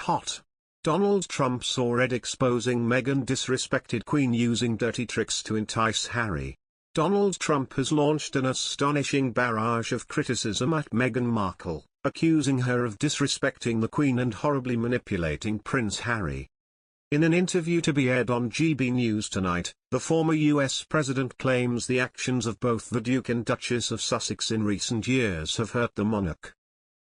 hot. Donald Trump saw red exposing Meghan disrespected Queen using dirty tricks to entice Harry. Donald Trump has launched an astonishing barrage of criticism at Meghan Markle, accusing her of disrespecting the Queen and horribly manipulating Prince Harry. In an interview to be aired on GB News tonight, the former US president claims the actions of both the Duke and Duchess of Sussex in recent years have hurt the monarch.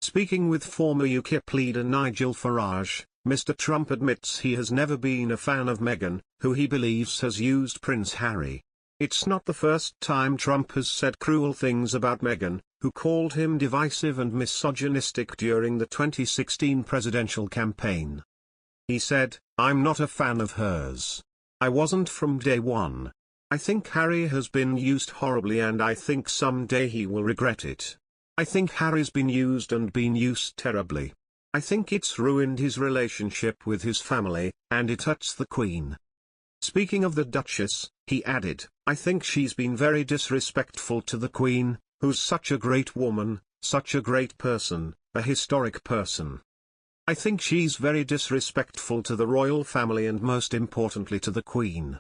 Speaking with former Ukip leader Nigel Farage, Mr. Trump admits he has never been a fan of Meghan, who he believes has used Prince Harry. It's not the first time Trump has said cruel things about Meghan, who called him divisive and misogynistic during the 2016 presidential campaign. He said, "I'm not a fan of hers. I wasn't from day one. I think Harry has been used horribly and I think someday he will regret it. I think Harry's been used and been used terribly. I think it's ruined his relationship with his family, and it hurts the Queen." Speaking of the Duchess, he added, "I think she's been very disrespectful to the Queen, who's such a great woman, such a great person, a historic person. I think she's very disrespectful to the royal family and most importantly to the Queen."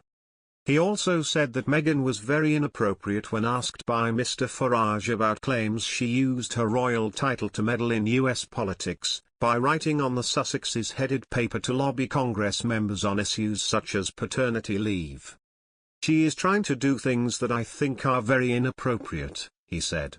He also said that Meghan was very inappropriate when asked by Mr. Farage about claims she used her royal title to meddle in US politics, by writing on the Sussexes' headed paper to lobby Congress members on issues such as paternity leave. "She is trying to do things that I think are very inappropriate," he said.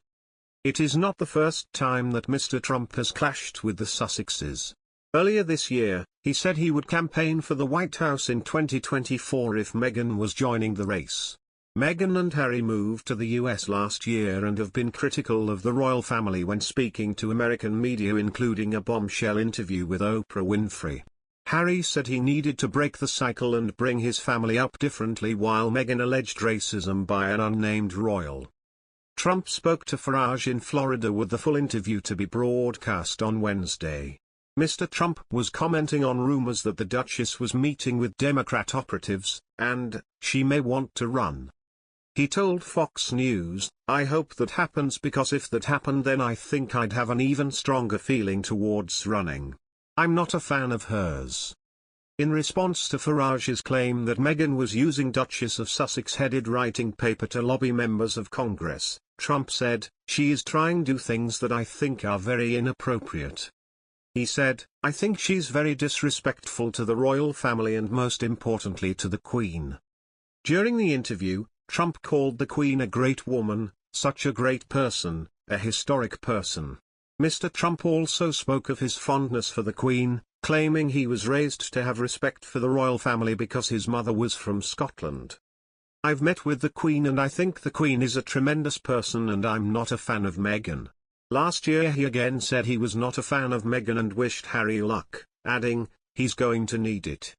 It is not the first time that Mr. Trump has clashed with the Sussexes. Earlier this year, he said he would campaign for the White House in 2024 if Meghan was joining the race. Meghan and Harry moved to the US last year and have been critical of the royal family when speaking to American media, including a bombshell interview with Oprah Winfrey. Harry said he needed to break the cycle and bring his family up differently, while Meghan alleged racism by an unnamed royal. Trump spoke to Farage in Florida with the full interview to be broadcast on Wednesday. Mr. Trump was commenting on rumors that the Duchess was meeting with Democrat operatives, and she may want to run. He told Fox News, "I hope that happens because if that happened then I think I'd have an even stronger feeling towards running. I'm not a fan of hers." In response to Farage's claim that Meghan was using Duchess of Sussex headed writing paper to lobby members of Congress, Trump said, "She is trying to do things that I think are very inappropriate." He said, "I think she's very disrespectful to the royal family and most importantly to the Queen." During the interview, Trump called the Queen a great woman, such a great person, a historic person. Mr. Trump also spoke of his fondness for the Queen, claiming he was raised to have respect for the royal family because his mother was from Scotland. "I've met with the Queen and I think the Queen is a tremendous person and I'm not a fan of Meghan." Last year he again said he was not a fan of Meghan and wished Harry luck, adding, "He's going to need it."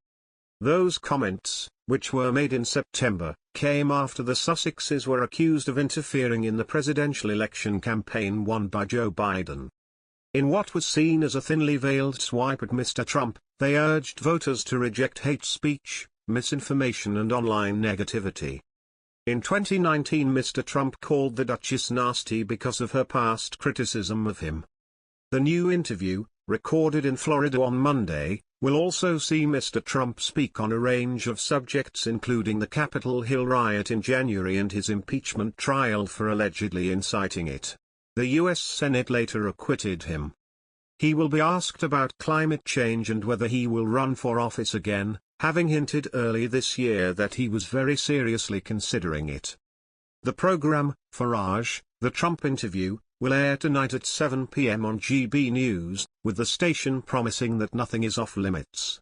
Those comments, which were made in September, came after the Sussexes were accused of interfering in the presidential election campaign won by Joe Biden. In what was seen as a thinly veiled swipe at Mr. Trump, they urged voters to reject hate speech, misinformation and online negativity. In 2019 Mr. Trump called the Duchess nasty because of her past criticism of him. The new interview, recorded in Florida on Monday, will also see Mr. Trump speak on a range of subjects including the Capitol Hill riot in January and his impeachment trial for allegedly inciting it. The U.S. Senate later acquitted him. He will be asked about climate change and whether he will run for office again, having hinted early this year that he was very seriously considering it. The program, Farage, The Trump Interview, will air tonight at 7 p.m. on GB News, with the station promising that nothing is off limits.